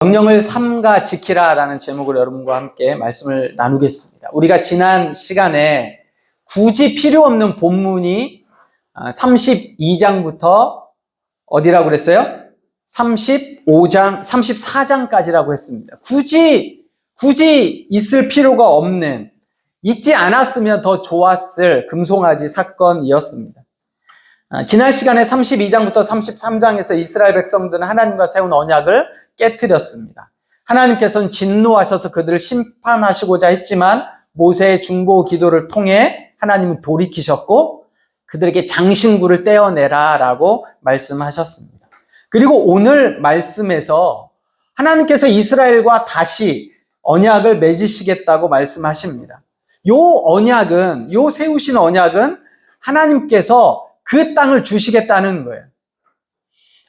명령을 삼가 지키라라는 제목으로 여러분과 함께 말씀을 나누겠습니다. 우리가 지난 시간에 굳이 필요 없는 본문이 32장부터 어디라고 그랬어요? 35장, 34장까지라고 했습니다. 굳이 있을 필요가 없는, 있지 않았으면 더 좋았을 금송아지 사건이었습니다. 지난 시간에 32장부터 33장에서 이스라엘 백성들은 하나님과 세운 언약을 깨트렸습니다. 하나님께서는 진노하셔서 그들을 심판하시고자 했지만 모세의 중보 기도를 통해 하나님은 돌이키셨고 그들에게 장신구를 떼어내라 라고 말씀하셨습니다. 그리고 오늘 말씀에서 하나님께서 이스라엘과 다시 언약을 맺으시겠다고 말씀하십니다. 요 세우신 언약은 하나님께서 그 땅을 주시겠다는 거예요.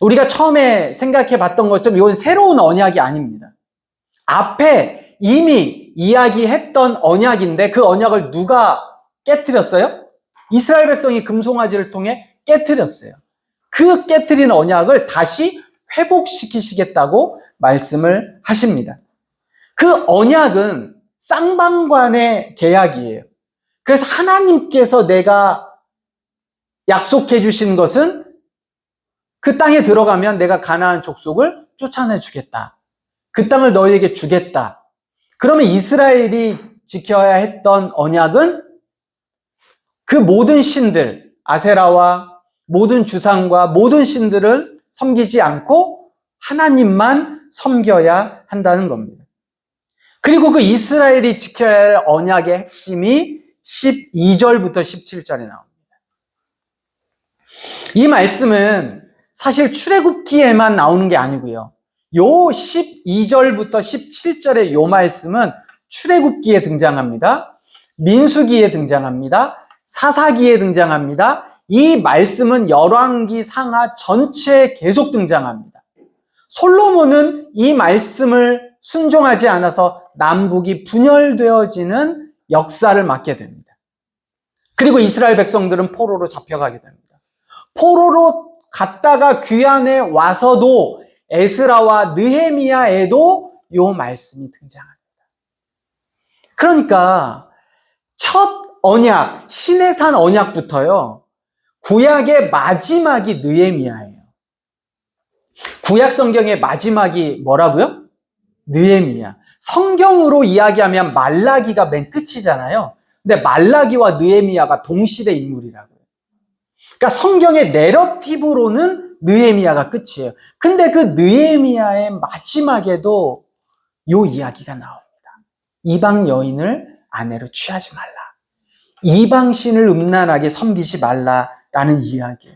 우리가 처음에 생각해 봤던 것처럼 이건 새로운 언약이 아닙니다. 앞에 이미 이야기했던 언약인데 그 언약을 누가 깨트렸어요? 이스라엘 백성이 금송아지를 통해 깨트렸어요. 그 깨트린 언약을 다시 회복시키시겠다고 말씀을 하십니다. 그 언약은 쌍방관의 계약이에요. 그래서 하나님께서 내가 약속해 주신 것은 그 땅에 들어가면 내가 가나안 족속을 쫓아내 주겠다. 그 땅을 너희에게 주겠다. 그러면 이스라엘이 지켜야 했던 언약은 그 모든 신들, 아세라와 모든 주상과 모든 신들을 섬기지 않고 하나님만 섬겨야 한다는 겁니다. 그리고 그 이스라엘이 지켜야 할 언약의 핵심이 12절부터 17절에 나옵니다. 이 말씀은 사실 출애굽기에만 나오는 게 아니고요. 요 12절부터 17절의 요 말씀은 출애굽기에 등장합니다. 민수기에 등장합니다. 사사기에 등장합니다. 이 말씀은 열왕기 상하 전체에 계속 등장합니다. 솔로몬은 이 말씀을 순종하지 않아서 남북이 분열되어지는 역사를 맞게 됩니다. 그리고 이스라엘 백성들은 포로로 잡혀가게 됩니다. 포로로 갔다가 귀환에 와서도 에스라와 느헤미야에도 요 말씀이 등장합니다. 그러니까 첫 언약, 신의 산 언약부터요, 구약의 마지막이 느헤미야예요. 구약 성경의 마지막이 뭐라고요? 느헤미야. 성경으로 이야기하면 말라기가 맨 끝이잖아요. 근데 말라기와 느헤미야가 동시대 인물이라고요. 그러니까 성경의 내러티브로는 느헤미야가 끝이에요. 근데 그 느헤미야의 마지막에도 요 이야기가 나옵니다. 이방 여인을 아내로 취하지 말라. 이방 신을 음란하게 섬기지 말라라는 이야기.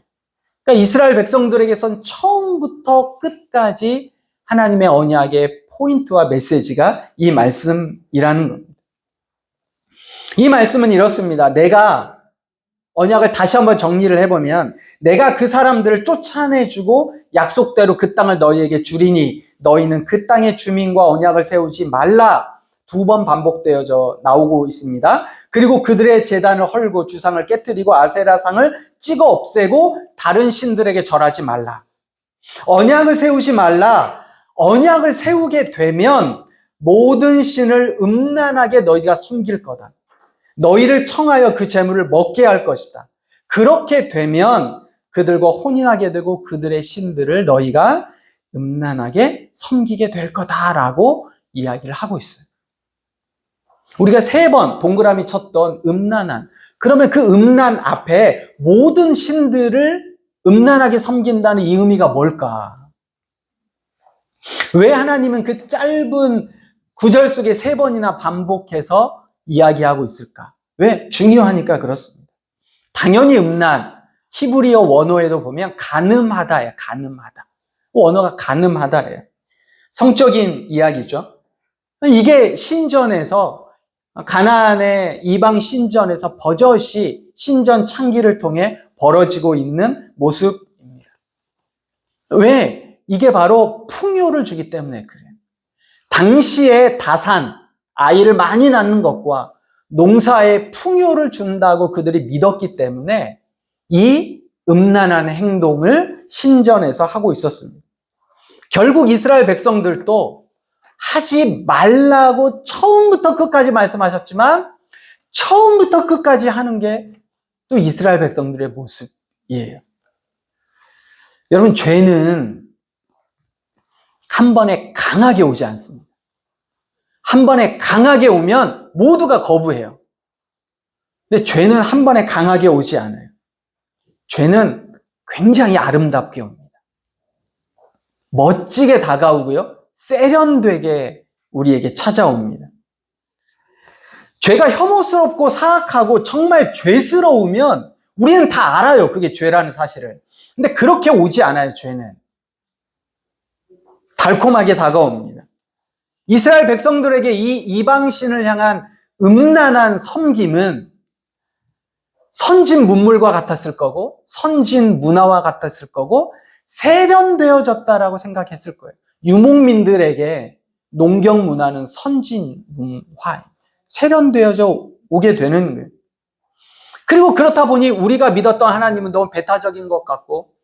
그러니까 이스라엘 백성들에게선 처음부터 끝까지 하나님의 언약의 포인트와 메시지가 이 말씀이라는 겁니다. 이 말씀은 이렇습니다. 내가 언약을 다시 한번 정리를 해보면 내가 그 사람들을 쫓아내주고 약속대로 그 땅을 너희에게 주리니 너희는 그 땅의 주민과 언약을 세우지 말라. 2번 반복되어져 나오고 있습니다. 그리고 그들의 제단을 헐고 주상을 깨트리고 아세라상을 찍어 없애고 다른 신들에게 절하지 말라. 언약을 세우지 말라. 언약을 세우게 되면 모든 신을 음란하게 너희가 섬길 거다. 너희를 청하여 그 재물을 먹게 할 것이다. 그렇게 되면 그들과 혼인하게 되고 그들의 신들을 너희가 음란하게 섬기게 될 거다라고 이야기를 하고 있어요. 우리가 3번 동그라미 쳤던 음란한, 그러면 그 음란 앞에 모든 신들을 음란하게 섬긴다는 이 의미가 뭘까? 왜 하나님은 그 짧은 구절 속에 3번이나 반복해서 이야기하고 있을까? 왜? 중요하니까 그렇습니다. 당연히 음란, 히브리어 원어에도 보면 간음하다예요. 간음하다. 원어가 간음하다예요. 성적인 이야기죠. 이게 신전에서, 가나안의 이방 신전에서 버젓이 신전 창기를 통해 벌어지고 있는 모습입니다. 왜? 이게 바로 풍요를 주기 때문에 그래요. 당시의 다산, 아이를 많이 낳는 것과 농사에 풍요를 준다고 그들이 믿었기 때문에 이 음란한 행동을 신전에서 하고 있었습니다. 결국 이스라엘 백성들도 하지 말라고 처음부터 끝까지 말씀하셨지만 처음부터 끝까지 하는 게 또 이스라엘 백성들의 모습이에요. 여러분, 죄는 한 번에 강하게 오지 않습니다. 한 번에 강하게 오면 모두가 거부해요. 근데 죄는 한 번에 강하게 오지 않아요. 죄는 굉장히 아름답게 옵니다. 멋지게 다가오고요. 세련되게 우리에게 찾아옵니다. 죄가 혐오스럽고 사악하고 정말 죄스러우면 우리는 다 알아요. 그게 죄라는 사실을. 근데 그렇게 오지 않아요, 죄는. 달콤하게 다가옵니다. 이스라엘 백성들에게 이 이방신을 향한 음란한 섬김은 선진 문물과 같았을 거고 선진 문화와 같았을 거고 세련되어졌다라고 생각했을 거예요. 유목민들에게 농경 문화는 선진 문화, 세련되어져 오게 되는 거예요. 그리고 그렇다 보니 우리가 믿었던 하나님은 너무 배타적인 것 같고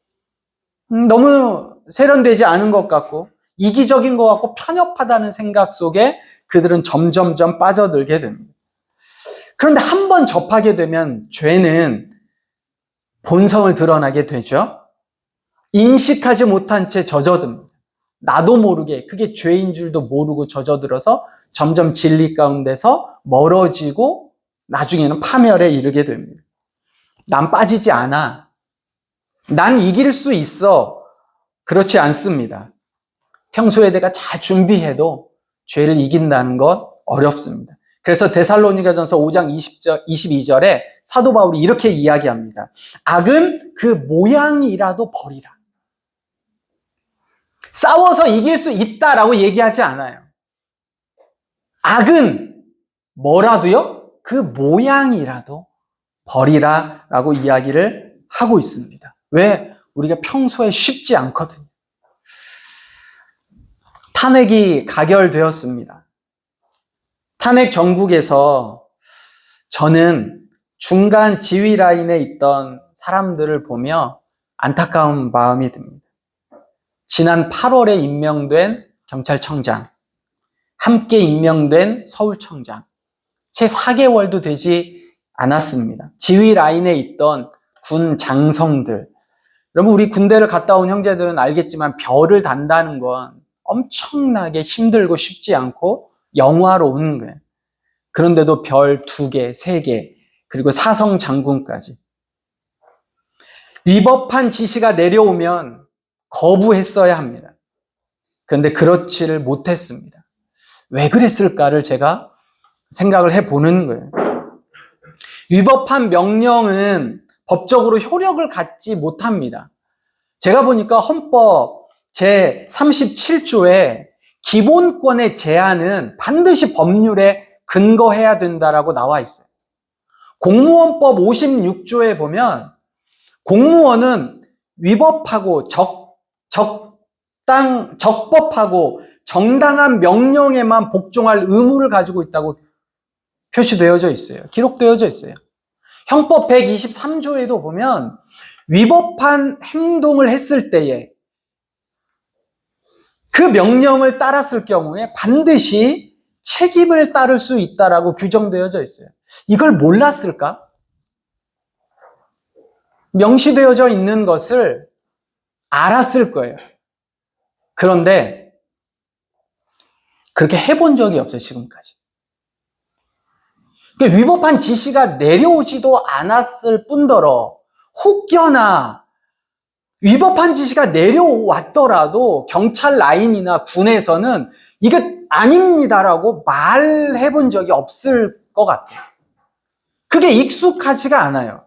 너무 세련되지 않은 것 같고 이기적인 것 같고 편협하다는 생각 속에 그들은 점점점 빠져들게 됩니다. 그런데 한 번 접하게 되면 죄는 본성을 드러나게 되죠. 인식하지 못한 채 젖어듭니다. 나도 모르게 그게 죄인 줄도 모르고 젖어들어서 점점 진리 가운데서 멀어지고 나중에는 파멸에 이르게 됩니다. 난 빠지지 않아. 난 이길 수 있어. 그렇지 않습니다. 평소에 내가 잘 준비해도 죄를 이긴다는 건 어렵습니다. 그래서 데살로니가전서 5장 22절에 사도 바울이 이렇게 이야기합니다. 악은 그 모양이라도 버리라. 싸워서 이길 수 있다라고 얘기하지 않아요. 악은 뭐라도요? 그 모양이라도 버리라라고 이야기를 하고 있습니다. 왜? 우리가 평소에 쉽지 않거든요. 탄핵이 가결되었습니다. 탄핵 정국에서 저는 중간 지휘 라인에 있던 사람들을 보며 안타까운 마음이 듭니다. 지난 8월에 임명된 경찰청장, 함께 임명된 서울청장, 채 4개월도 되지 않았습니다. 지휘 라인에 있던 군 장성들, 여러분 우리 군대를 갔다 온 형제들은 알겠지만 별을 단다는 건 엄청나게 힘들고 쉽지 않고 영화로운 거예요. 그런데도 별 2개, 3개, 그리고 사성 장군까지. 위법한 지시가 내려오면 거부했어야 합니다. 그런데 그렇지를 못했습니다. 왜 그랬을까를 제가 생각을 해보는 거예요. 위법한 명령은 법적으로 효력을 갖지 못합니다. 제가 보니까 헌법 제37조에 기본권의 제한은 반드시 법률에 근거해야 된다라고 나와 있어요. 공무원법 56조에 보면 공무원은 위법하고 적법하고 정당한 명령에만 복종할 의무를 가지고 있다고 표시되어져 있어요. 기록되어져 있어요. 형법 123조에도 보면 위법한 행동을 했을 때에 그 명령을 따랐을 경우에 반드시 책임을 따를 수 있다라고 규정되어져 있어요. 이걸 몰랐을까? 명시되어져 있는 것을 알았을 거예요. 그런데 그렇게 해본 적이 없어요, 지금까지. 위법한 지시가 내려오지도 않았을 뿐더러 혹여나 위법한 지시가 내려왔더라도 경찰 라인이나 군에서는 이게 아닙니다라고 말해본 적이 없을 것 같아요. 그게 익숙하지가 않아요.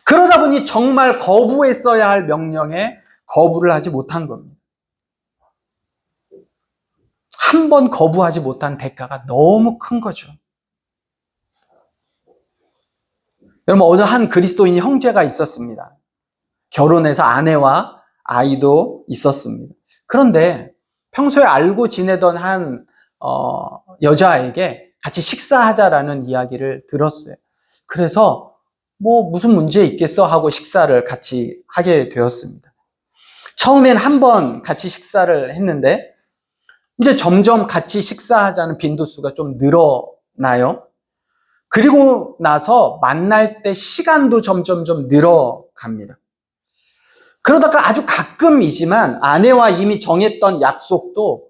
그러다 보니 정말 거부했어야 할 명령에 거부를 하지 못한 겁니다. 한 번 거부하지 못한 대가가 너무 큰 거죠. 여러분, 어느 한 그리스도인 형제가 있었습니다. 결혼해서 아내와 아이도 있었습니다. 그런데 평소에 알고 지내던 한 여자에게 같이 식사하자라는 이야기를 들었어요. 그래서 무슨 문제 있겠어 하고 식사를 같이 하게 되었습니다. 처음엔 한 번 같이 식사를 했는데 이제 점점 같이 식사하자는 빈도수가 좀 늘어나요. 그리고 나서 만날 때 시간도 점점점 늘어갑니다. 그러다가 아주 가끔이지만 아내와 이미 정했던 약속도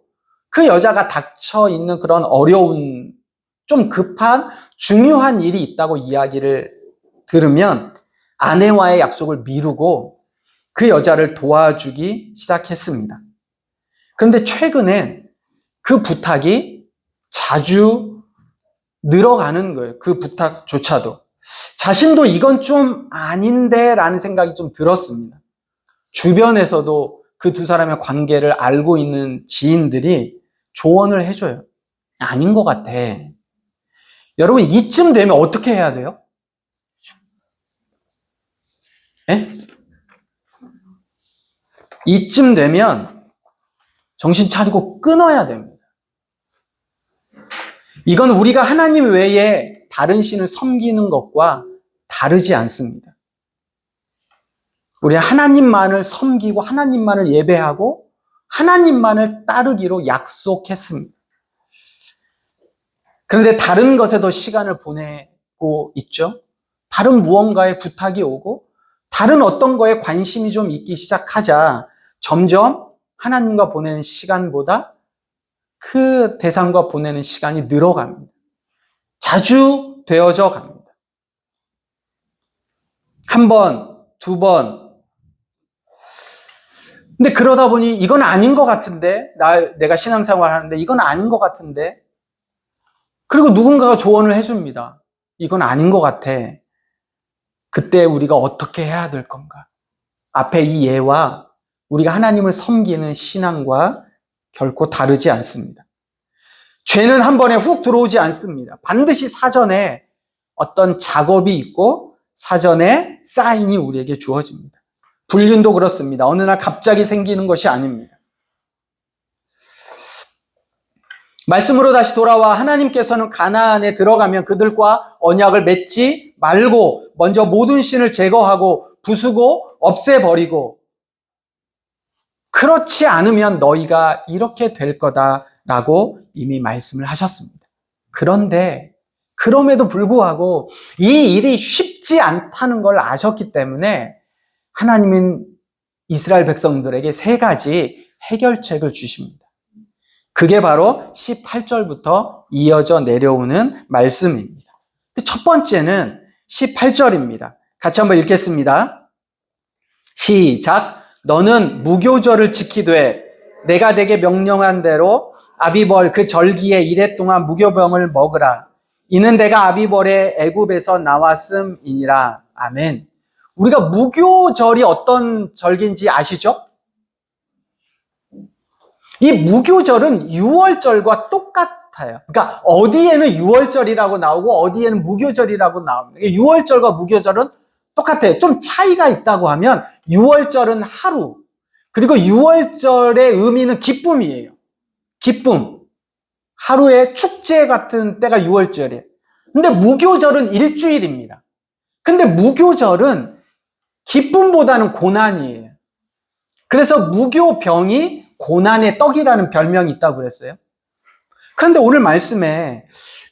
그 여자가 닥쳐 있는 그런 어려운, 좀 급한, 중요한 일이 있다고 이야기를 들으면 아내와의 약속을 미루고 그 여자를 도와주기 시작했습니다. 그런데 최근엔 그 부탁이 자주 늘어가는 거예요. 그 부탁조차도. 자신도 이건 좀 아닌데 라는 생각이 좀 들었습니다. 주변에서도 그 두 사람의 관계를 알고 있는 지인들이 조언을 해줘요. 아닌 것 같아. 여러분, 이쯤 되면 어떻게 해야 돼요? 예? 이쯤 되면 정신 차리고 끊어야 됩니다. 이건 우리가 하나님 외에 다른 신을 섬기는 것과 다르지 않습니다. 우리 하나님만을 섬기고 하나님만을 예배하고 하나님만을 따르기로 약속했습니다. 그런데 다른 것에도 시간을 보내고 있죠. 다른 무언가에 부탁이 오고 다른 어떤 거에 관심이 좀 있기 시작하자 점점 하나님과 보내는 시간보다 그 대상과 보내는 시간이 늘어갑니다. 자주 되어져 갑니다. 한 번, 두 번. 근데 그러다 보니 이건 아닌 것 같은데, 내가 신앙생활 하는데 이건 아닌 것 같은데, 그리고 누군가가 조언을 해줍니다. 이건 아닌 것 같아. 그때 우리가 어떻게 해야 될 건가? 앞에 이 예와 우리가 하나님을 섬기는 신앙과 결코 다르지 않습니다. 죄는 한 번에 훅 들어오지 않습니다. 반드시 사전에 어떤 작업이 있고 사전에 사인이 우리에게 주어집니다. 불륜도 그렇습니다. 어느 날 갑자기 생기는 것이 아닙니다. 말씀으로 다시 돌아와 하나님께서는 가나안에 들어가면 그들과 언약을 맺지 말고 먼저 모든 신을 제거하고 부수고 없애버리고 그렇지 않으면 너희가 이렇게 될 거다라고 이미 말씀을 하셨습니다. 그런데 그럼에도 불구하고 이 일이 쉽지 않다는 걸 아셨기 때문에 하나님은 이스라엘 백성들에게 세 가지 해결책을 주십니다. 그게 바로 18절부터 이어져 내려오는 말씀입니다. 첫 번째는 18절입니다. 같이 한번 읽겠습니다. 시작. 너는 무교절을 지키되 내가 내게 명령한 대로 아비벌 그 절기에 이래 동안 무교병을 먹으라. 이는 내가 아비벌의 애굽에서 나왔음이니라. 아멘. 우리가 무교절이 어떤 절기인지 아시죠? 이 무교절은 유월절과 똑같아요. 그러니까 어디에는 유월절이라고 나오고 어디에는 무교절이라고 나옵니다. 유월절과 무교절은 똑같아요. 좀 차이가 있다고 하면 유월절은 하루, 그리고 유월절의 의미는 기쁨이에요. 기쁨. 하루의 축제 같은 때가 유월절이에요. 근데 무교절은 일주일입니다. 근데 무교절은 기쁨보다는 고난이에요. 그래서 무교병이 고난의 떡이라는 별명이 있다고 그랬어요. 그런데 오늘 말씀에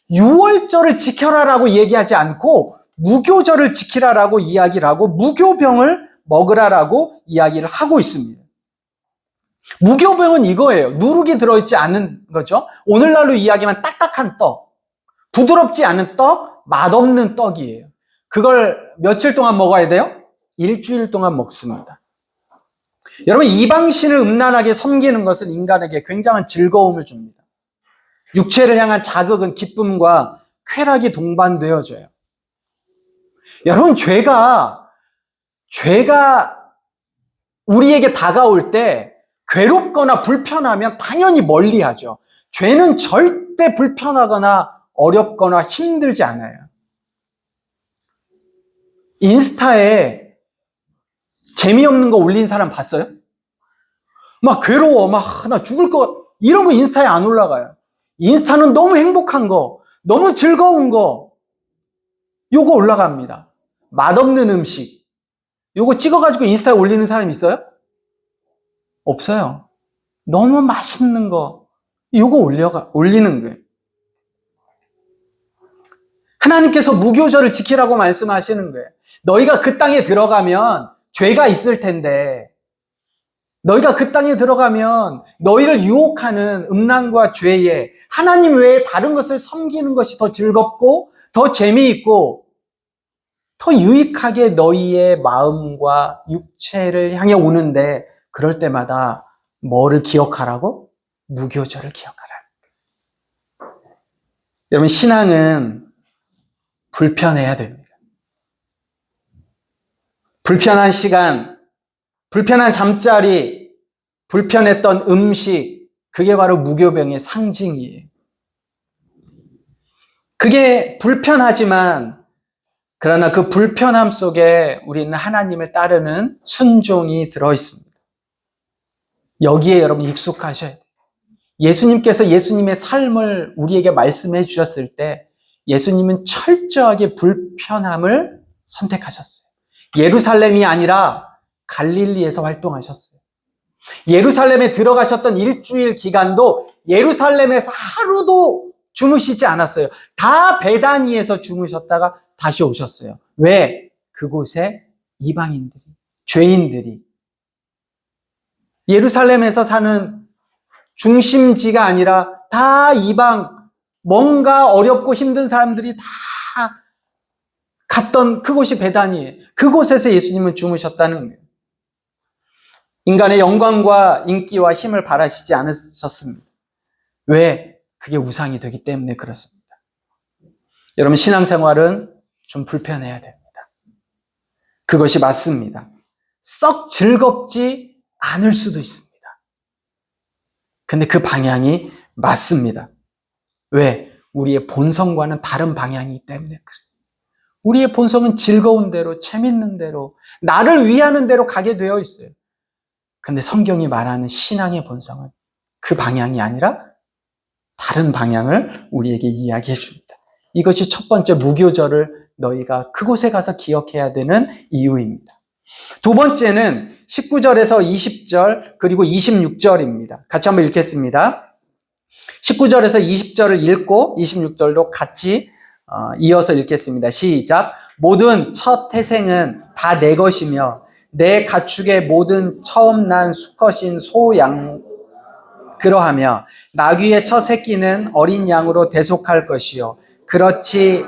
유월절을 지켜라라고 얘기하지 않고 무교절을 지키라라고 이야기를 하고 무교병을 먹으라라고 이야기를 하고 있습니다. 무교병은 이거예요. 누룩이 들어있지 않은 거죠. 오늘날로 이야기하면 딱딱한 떡, 부드럽지 않은 떡, 맛없는 떡이에요. 그걸 며칠 동안 먹어야 돼요? 일주일 동안 먹습니다. 여러분, 이방신을 음란하게 섬기는 것은 인간에게 굉장한 즐거움을 줍니다. 육체를 향한 자극은 기쁨과 쾌락이 동반되어져요. 여러분, 죄가 우리에게 다가올 때 괴롭거나 불편하면 당연히 멀리하죠. 죄는 절대 불편하거나 어렵거나 힘들지 않아요. 인스타에 재미없는 거 올린 사람 봤어요? 막 괴로워, 나 죽을 것, 이런 거 인스타에 안 올라가요. 인스타는 너무 행복한 거, 너무 즐거운 거, 요거 올라갑니다. 맛없는 음식, 요거 찍어가지고 인스타에 올리는 사람 있어요? 없어요. 너무 맛있는 거, 이거 올리는 거예요. 하나님께서 무교절을 지키라고 말씀하시는 거예요. 너희가 그 땅에 들어가면 죄가 있을 텐데, 너희가 그 땅에 들어가면 너희를 유혹하는 음란과 죄에 하나님 외에 다른 것을 섬기는 것이 더 즐겁고 더 재미있고 더 유익하게 너희의 마음과 육체를 향해 오는데, 그럴 때마다 뭐를 기억하라고? 무교절을 기억하라. 여러분, 신앙은 불편해야 됩니다. 불편한 시간, 불편한 잠자리, 불편했던 음식, 그게 바로 무교병의 상징이에요. 그게 불편하지만, 그러나 그 불편함 속에 우리는 하나님을 따르는 순종이 들어있습니다. 여기에 여러분 익숙하셔야 돼요. 예수님께서 예수님의 삶을 우리에게 말씀해 주셨을 때 예수님은 철저하게 불편함을 선택하셨어요. 예루살렘이 아니라 갈릴리에서 활동하셨어요. 예루살렘에 들어가셨던 일주일 기간도 예루살렘에서 하루도 주무시지 않았어요. 다 베다니에서 주무셨다가 다시 오셨어요. 왜? 그곳에 이방인들이, 죄인들이, 예루살렘에서 사는 중심지가 아니라 다 이방, 뭔가 어렵고 힘든 사람들이 다 갔던 그곳이 베다니예요. 그곳에서 예수님은 주무셨다는 거예요. 인간의 영광과 인기와 힘을 바라시지 않으셨습니다. 왜? 그게 우상이 되기 때문에 그렇습니다. 여러분, 신앙생활은 좀 불편해야 됩니다. 그것이 맞습니다. 썩 즐겁지 않을 수도 있습니다. 근데 그 방향이 맞습니다. 왜? 우리의 본성과는 다른 방향이기 때문에 그래요. 우리의 본성은 즐거운 대로, 재밌는 대로, 나를 위하는 대로 가게 되어 있어요. 근데 성경이 말하는 신앙의 본성은 그 방향이 아니라 다른 방향을 우리에게 이야기해 줍니다. 이것이 첫 번째 무교절을 너희가 그곳에 가서 기억해야 되는 이유입니다. 두 번째는 19절에서 20절 그리고 26절입니다. 같이 한번 읽겠습니다. 19절에서 20절을 읽고 26절도 같이 이어서 읽겠습니다. 시작. 모든 첫 태생은 다 내 것이며 내 가축의 모든 처음 난 수컷인 소, 양 그러하며 나귀의 첫 새끼는 어린 양으로 대속할 것이요 그렇지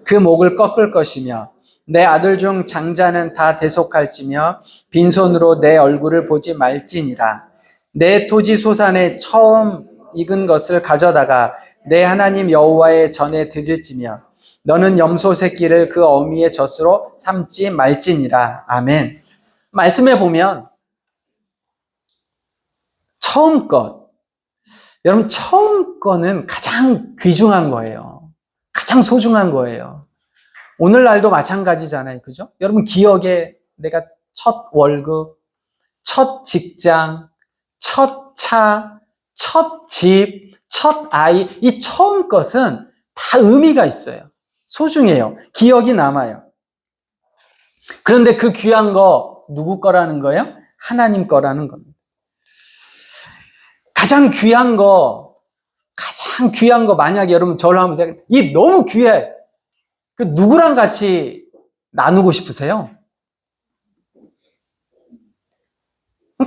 그 목을 꺾을 것이며 내 아들 중 장자는 다 대속할지며 빈손으로 내 얼굴을 보지 말지니라. 내 토지 소산에 처음 익은 것을 가져다가 내 하나님 여호와의 전에 드릴지며 너는 염소 새끼를 그 어미의 젖으로 삼지 말지니라. 아멘. 말씀해 보면 처음 것, 여러분 처음 거는 가장 귀중한 거예요. 가장 소중한 거예요. 오늘날도 마찬가지잖아요. 그죠? 여러분 기억에 내가 첫 월급, 첫 직장, 첫 차, 첫 집, 첫 아이, 이 처음 것은 다 의미가 있어요. 소중해요. 기억이 남아요. 그런데 그 귀한 거 누구 거라는 거예요? 하나님 거라는 겁니다. 가장 귀한 거 만약에 여러분 저를 한번 생각해, 이 너무 귀해. 그 누구랑 같이 나누고 싶으세요?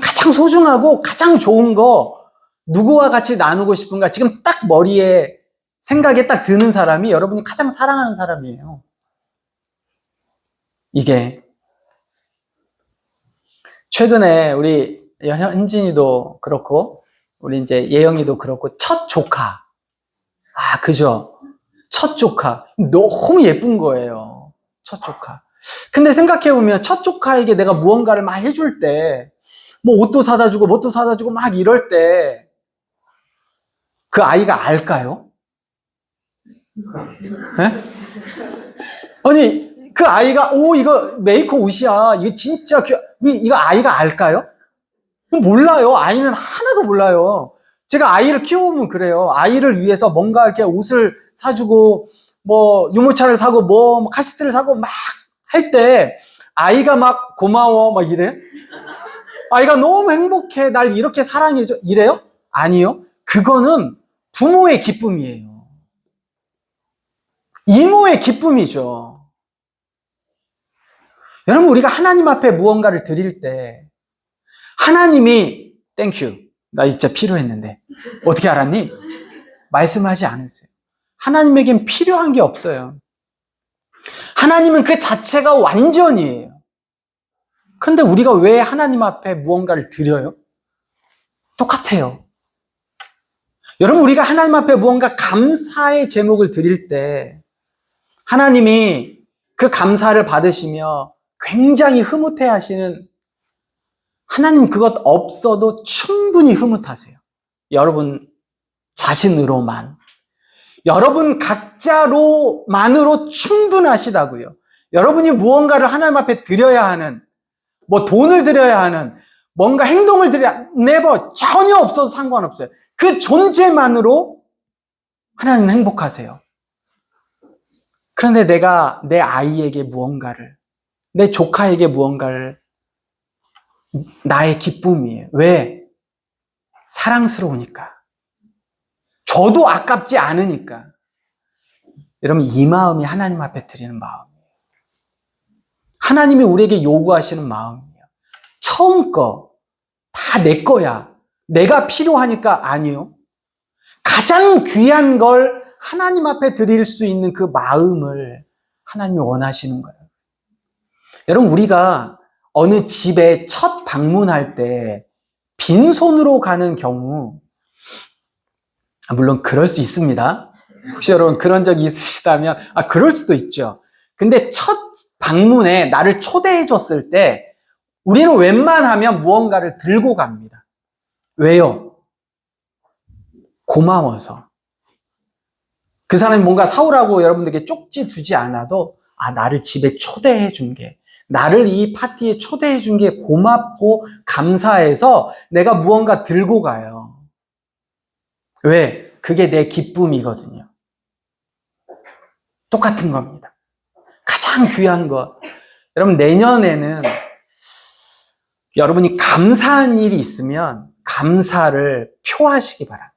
가장 소중하고 가장 좋은 거 누구와 같이 나누고 싶은가? 지금 딱 머리에 생각에 딱 드는 사람이 여러분이 가장 사랑하는 사람이에요. 이게 최근에 우리 현진이도 그렇고 우리 이제 예영이도 그렇고 첫 조카. 그죠? 첫 조카. 너무 예쁜 거예요. 첫 조카. 근데 생각해보면 첫 조카에게 내가 무언가를 막 해줄 때, 뭐 옷도 사다 주고, 뭣도 사다 주고 막 이럴 때, 그 아이가 알까요? 네? 아니, 그 아이가, 이거 메이커 옷이야. 이거 진짜 이거 아이가 알까요? 몰라요. 아이는 하나도 몰라요. 제가 아이를 키워보면 그래요. 아이를 위해서 뭔가 이렇게 옷을 사주고, 뭐, 유모차를 사고, 뭐, 카시트를 사고 막 할 때, 아이가 막 고마워, 막 이래? 아이가 너무 행복해. 날 이렇게 사랑해줘. 이래요? 아니요. 그거는 부모의 기쁨이에요. 이모의 기쁨이죠. 여러분, 우리가 하나님 앞에 무언가를 드릴 때 하나님이 땡큐, 나 진짜 필요했는데 어떻게 알았니? 말씀하지 않으세요. 하나님에겐 필요한 게 없어요. 하나님은 그 자체가 완전이에요. 그런데 우리가 왜 하나님 앞에 무언가를 드려요? 똑같아요. 여러분, 우리가 하나님 앞에 무언가 감사의 제목을 드릴 때 하나님이 그 감사를 받으시며 굉장히 흐뭇해 하시는, 하나님 그것 없어도 충분히 흐뭇하세요. 여러분 자신으로만, 여러분 각자로만으로 충분하시다고요. 여러분이 무언가를 하나님 앞에 드려야 하는, 뭐 돈을 드려야 하는, 뭔가 행동을 드려야, never, 전혀 없어도 상관없어요. 그 존재만으로 하나님은 행복하세요. 그런데 내가 내 아이에게 무언가를, 내 조카에게 무언가를, 나의 기쁨이에요. 왜? 사랑스러우니까. 저도 아깝지 않으니까. 여러분, 이 마음이 하나님 앞에 드리는 마음이에요. 하나님이 우리에게 요구하시는 마음이에요. 처음 거, 다 내 거야. 내가 필요하니까. 아니요. 가장 귀한 걸 하나님 앞에 드릴 수 있는 그 마음을 하나님이 원하시는 거예요. 여러분, 우리가 어느 집에 첫 방문할 때 빈손으로 가는 경우, 물론 그럴 수 있습니다. 혹시 여러분 그런 적이 있으시다면 그럴 수도 있죠. 근데 첫 방문에 나를 초대해 줬을 때 우리는 웬만하면 무언가를 들고 갑니다. 왜요? 고마워서. 그 사람이 뭔가 사오라고 여러분들에게 쪽지 두지 않아도 나를 집에 초대해 준 게, 나를 이 파티에 초대해 준 게 고맙고 감사해서 내가 무언가 들고 가요. 왜? 그게 내 기쁨이거든요. 똑같은 겁니다. 가장 귀한 것. 여러분, 내년에는 여러분이 감사한 일이 있으면 감사를 표하시기 바랍니다.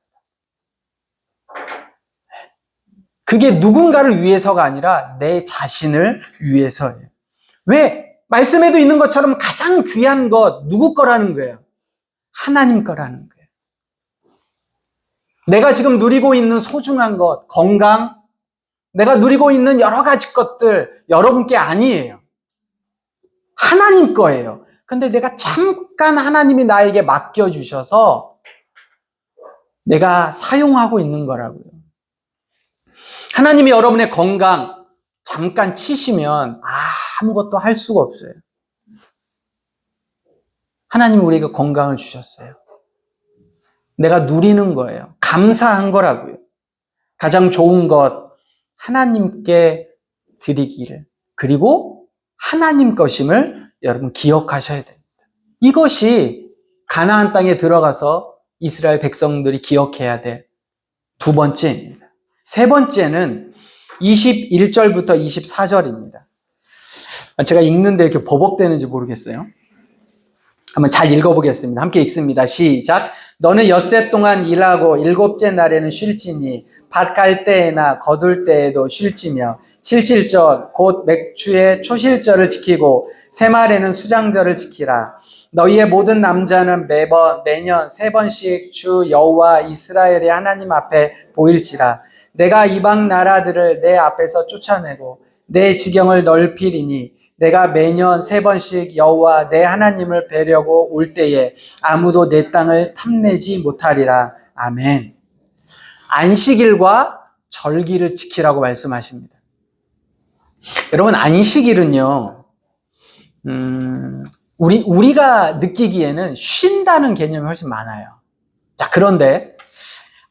그게 누군가를 위해서가 아니라 내 자신을 위해서예요. 왜? 말씀에도 있는 것처럼 가장 귀한 것 누구 거라는 거예요? 하나님 거라는 거예요. 내가 지금 누리고 있는 소중한 것, 건강, 내가 누리고 있는 여러 가지 것들 여러분께 아니에요. 하나님 거예요. 근데 내가 잠깐 하나님이 나에게 맡겨주셔서 내가 사용하고 있는 거라고요. 하나님이 여러분의 건강 잠깐 치시면 아무것도 할 수가 없어요. 하나님이 우리에게 건강을 주셨어요. 내가 누리는 거예요. 감사한 거라고요. 가장 좋은 것 하나님께 드리기를, 그리고 하나님 것임을 여러분 기억하셔야 됩니다. 이것이 가나안 땅에 들어가서 이스라엘 백성들이 기억해야 될 두 번째입니다. 세 번째는 21절부터 24절입니다. 제가 읽는데 이렇게 버벅대는지 모르겠어요. 한번 잘 읽어보겠습니다. 함께 읽습니다. 시작. 너는 엿새 동안 일하고 일곱째 날에는 쉴지니 밭 갈 때에나 거둘 때에도 쉴지며 77절 곧 맥추의 초실절을 지키고 새말에는 수장절을 지키라. 너희의 모든 남자는 매년 3번씩 주 여호와 이스라엘의 하나님 앞에 보일지라. 내가 이방 나라들을 내 앞에서 쫓아내고 내 지경을 넓히리니 내가 매년 3번씩 여호와 내 하나님을 뵈려고 올 때에 아무도 내 땅을 탐내지 못하리라. 아멘. 안식일과 절기를 지키라고 말씀하십니다. 여러분, 안식일은요, 우리가 느끼기에는 쉰다는 개념이 훨씬 많아요. 자, 그런데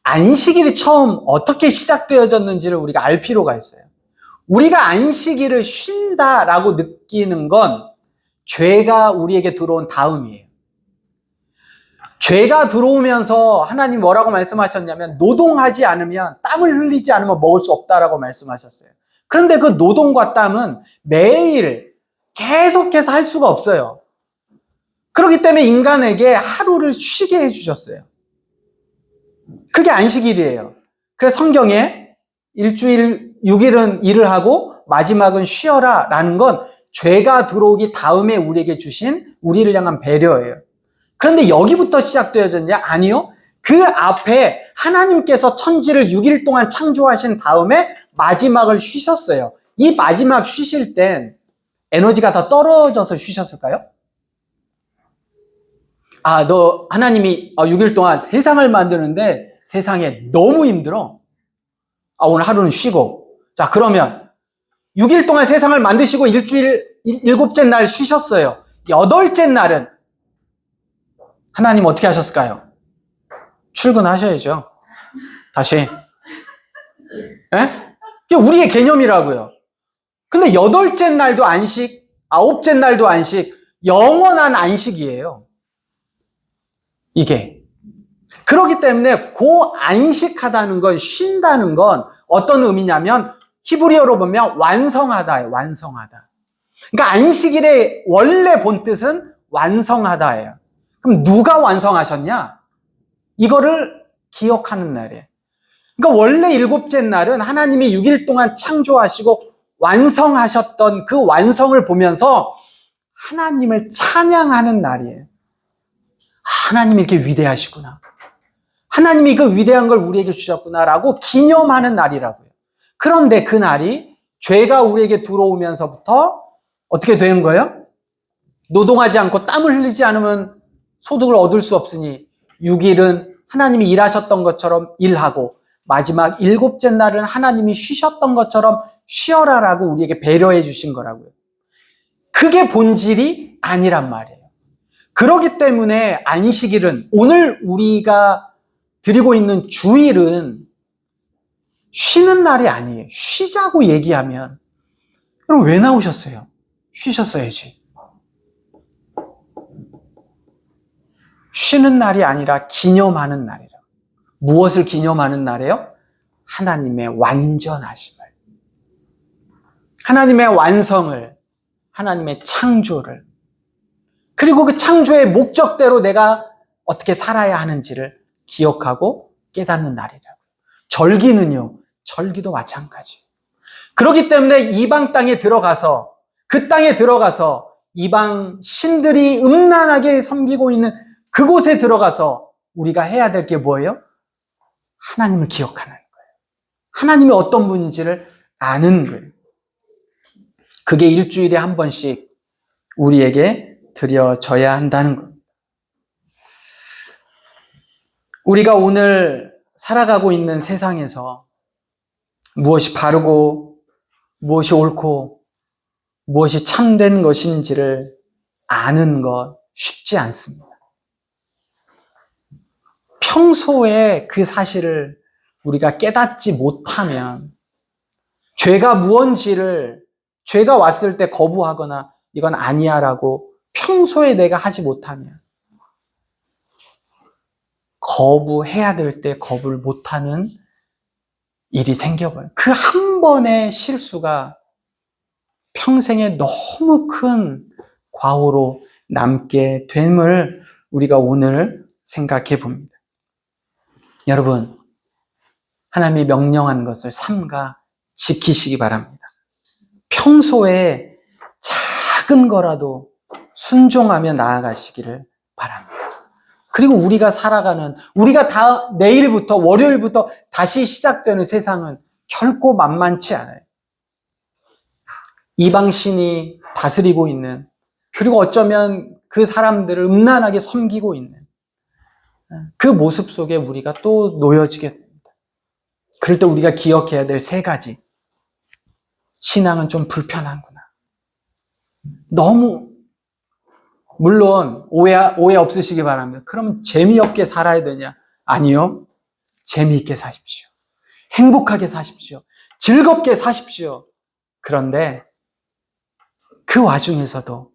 안식일이 처음 어떻게 시작되어졌는지를 우리가 알 필요가 있어요. 우리가 안식일을 쉰다라고 느끼는 건 죄가 우리에게 들어온 다음이에요. 죄가 들어오면서 하나님 뭐라고 말씀하셨냐면 노동하지 않으면, 땀을 흘리지 않으면 먹을 수 없다라고 말씀하셨어요. 그런데 그 노동과 땀은 매일 계속해서 할 수가 없어요. 그렇기 때문에 인간에게 하루를 쉬게 해주셨어요. 그게 안식일이에요. 그래서 성경에 일주일 6일은 일을 하고 마지막은 쉬어라 라는 건 죄가 들어오기 다음에 우리에게 주신 우리를 향한 배려예요. 그런데 여기부터 시작되어졌냐? 아니요. 그 앞에 하나님께서 천지를 6일 동안 창조하신 다음에 마지막을 쉬셨어요. 이 마지막 쉬실 땐 에너지가 더 떨어져서 쉬셨을까요? 너 하나님이 6일 동안 세상을 만드는데 세상에 너무 힘들어. 오늘 하루는 쉬고. 자, 그러면 6일 동안 세상을 만드시고 일주일 7째 날 쉬셨어요. 8째 날은 하나님 어떻게 하셨을까요? 출근하셔야죠. 다시. 그게 우리의 개념이라고요. 근데 8째 날도 안식, 9째 날도 안식, 영원한 안식이에요. 이게. 그렇기 때문에 안식하다는 건, 쉰다는 건 어떤 의미냐면 히브리어로 보면 완성하다예요. 완성하다. 그러니까 안식일의 원래 본뜻은 완성하다예요. 그럼 누가 완성하셨냐? 이거를 기억하는 날이에요. 그러니까 원래 7째 날은 하나님이 6일 동안 창조하시고 완성하셨던 그 완성을 보면서 하나님을 찬양하는 날이에요. 하나님이 이렇게 위대하시구나. 하나님이 그 위대한 걸 우리에게 주셨구나라고 기념하는 날이라고요. 그런데 그 날이 죄가 우리에게 들어오면서부터 어떻게 된 거예요? 노동하지 않고 땀을 흘리지 않으면 소득을 얻을 수 없으니 6일은 하나님이 일하셨던 것처럼 일하고 마지막 7째 날은 하나님이 쉬셨던 것처럼 쉬어라라고 우리에게 배려해 주신 거라고요. 그게 본질이 아니란 말이에요. 그렇기 때문에 안식일은, 오늘 우리가 드리고 있는 주일은 쉬는 날이 아니에요. 쉬자고 얘기하면 그럼 왜 나오셨어요? 쉬셨어야지. 쉬는 날이 아니라 기념하는 날이라고. 무엇을 기념하는 날이에요? 하나님의 완전하심을, 하나님의 완성을, 하나님의 창조를, 그리고 그 창조의 목적대로 내가 어떻게 살아야 하는지를 기억하고 깨닫는 날이라고. 절기는요, 절기도 마찬가지예요. 그렇기 때문에 이방 땅에 들어가서, 그 땅에 들어가서 이방 신들이 음란하게 섬기고 있는 그곳에 들어가서 우리가 해야 될 게 뭐예요? 하나님을 기억하는 거예요. 하나님이 어떤 분인지를 아는 거예요. 그게 일주일에 한 번씩 우리에게 드려져야 한다는 겁니다. 우리가 오늘 살아가고 있는 세상에서 무엇이 바르고 무엇이 옳고 무엇이 참된 것인지를 아는 것 쉽지 않습니다. 평소에 그 사실을 우리가 깨닫지 못하면 죄가 무언지를, 죄가 왔을 때 거부하거나 이건 아니야라고 평소에 내가 하지 못하면 거부해야 될 때 거부를 못하는 일이 생겨버려요. 그 한 번의 실수가 평생에 너무 큰 과오로 남게 됨을 우리가 오늘 생각해 봅니다. 여러분, 하나님이 명령한 것을 삼가 지키시기 바랍니다. 평소에 작은 거라도 순종하며 나아가시기를 바랍니다. 그리고 우리가 살아가는, 우리가 내일부터, 월요일부터 다시 시작되는 세상은 결코 만만치 않아요. 이방신이 다스리고 있는, 그리고 어쩌면 그 사람들을 음란하게 섬기고 있는 그 모습 속에 우리가 또 놓여지게 됩니다. 그럴 때 우리가 기억해야 될 3가지. 신앙은 좀 불편하구나. 너무, 물론 오해 없으시기 바랍니다. 그러면 재미없게 살아야 되냐? 아니요. 재미있게 사십시오. 행복하게 사십시오. 즐겁게 사십시오. 그런데 그 와중에서도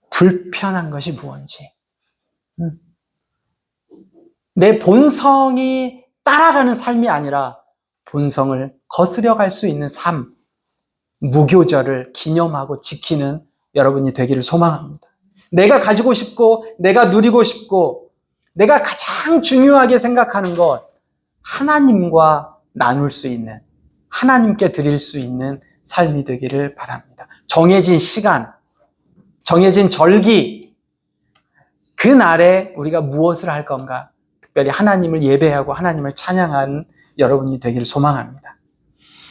불편한 것이 무엇인지, 내 본성이 따라가는 삶이 아니라 본성을 거스려 갈 수 있는 삶, 무교절을 기념하고 지키는 여러분이 되기를 소망합니다. 내가 가지고 싶고, 내가 누리고 싶고, 내가 가장 중요하게 생각하는 것, 하나님과 나눌 수 있는, 하나님께 드릴 수 있는 삶이 되기를 바랍니다. 정해진 시간, 정해진 절기, 그날에 우리가 무엇을 할 건가? 특별히 하나님을 예배하고 하나님을 찬양하는 여러분이 되기를 소망합니다.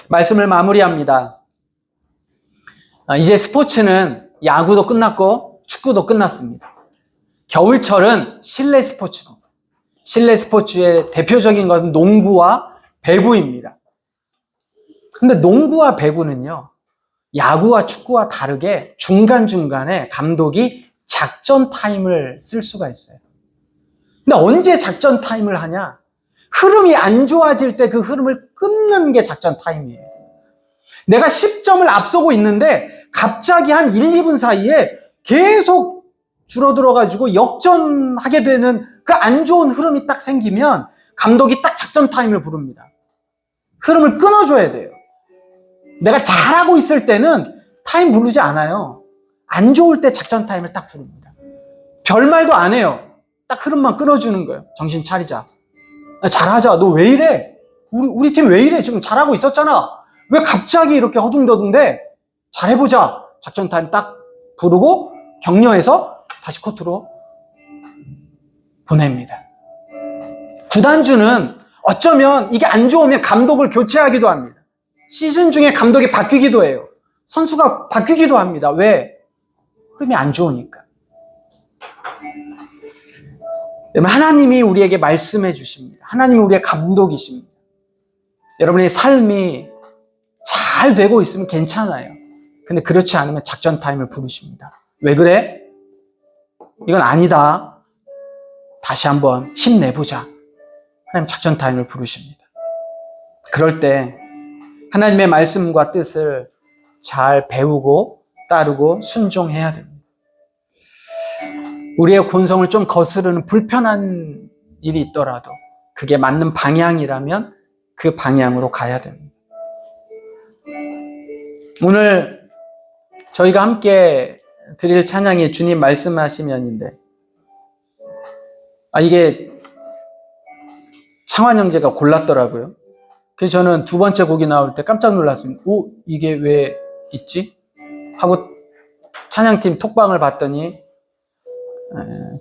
말씀을 마무리합니다. 이제 스포츠는 야구도 끝났고 축구도 끝났습니다. 겨울철은 실내 스포츠입니다. 실내 스포츠의 대표적인 것은 농구와 배구입니다. 근데 농구와 배구는요, 야구와 축구와 다르게 중간중간에 감독이 작전 타임을 쓸 수가 있어요. 근데 언제 작전 타임을 하냐? 흐름이 안 좋아질 때 그 흐름을 끊는 게 작전 타임이에요. 내가 10점을 앞서고 있는데 갑자기 한 1, 2분 사이에 계속 줄어들어가지고 역전하게 되는 그 안 좋은 흐름이 딱 생기면 감독이 딱 작전 타임을 부릅니다. 흐름을 끊어줘야 돼요. 내가 잘하고 있을 때는 타임 부르지 않아요. 안 좋을 때 작전 타임을 딱 부릅니다. 별말도 안 해요. 딱 흐름만 끊어주는 거예요. 정신 차리자. 잘하자. 너 왜 이래? 우리 팀 왜 이래? 지금 잘하고 있었잖아. 왜 갑자기 이렇게 허둥더둥대? 잘해보자. 작전 타임 딱 부르고 격려해서 다시 코트로 보냅니다. 구단주는 어쩌면 이게 안 좋으면 감독을 교체하기도 합니다. 시즌 중에 감독이 바뀌기도 해요. 선수가 바뀌기도 합니다. 왜? 흐름이 안 좋으니까. 하나님이 우리에게 말씀해 주십니다. 하나님이 우리의 감독이십니다. 여러분의 삶이 잘 되고 있으면 괜찮아요. 근데 그렇지 않으면 작전 타임을 부르십니다. 왜 그래? 이건 아니다. 다시 한번 힘내보자. 하나님 작전 타임을 부르십니다. 그럴 때 하나님의 말씀과 뜻을 잘 배우고 따르고 순종해야 됩니다. 우리의 본성을 좀 거스르는 불편한 일이 있더라도 그게 맞는 방향이라면 그 방향으로 가야 됩니다. 오늘 저희가 함께 드릴 찬양이 주님 말씀하시면인데, 이게 창환 형제가 골랐더라고요. 그래서 저는 두 번째 곡이 나올 때 깜짝 놀랐습니다. 이게 왜 있지? 하고 찬양팀 톡방을 봤더니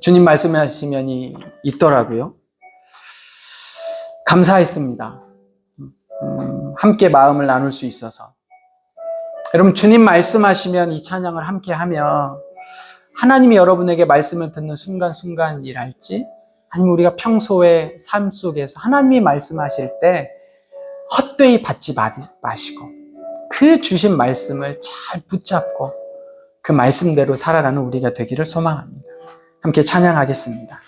주님 말씀하시면이 있더라고요. 감사했습니다. 함께 마음을 나눌 수 있어서. 여러분, 주님 말씀하시면 이 찬양을 함께 하면 하나님이 여러분에게 말씀을 듣는 순간순간이랄지, 아니면 우리가 평소의 삶 속에서 하나님이 말씀하실 때 헛되이 받지 마시고 그 주신 말씀을 잘 붙잡고 그 말씀대로 살아가는 우리가 되기를 소망합니다. 함께 찬양하겠습니다.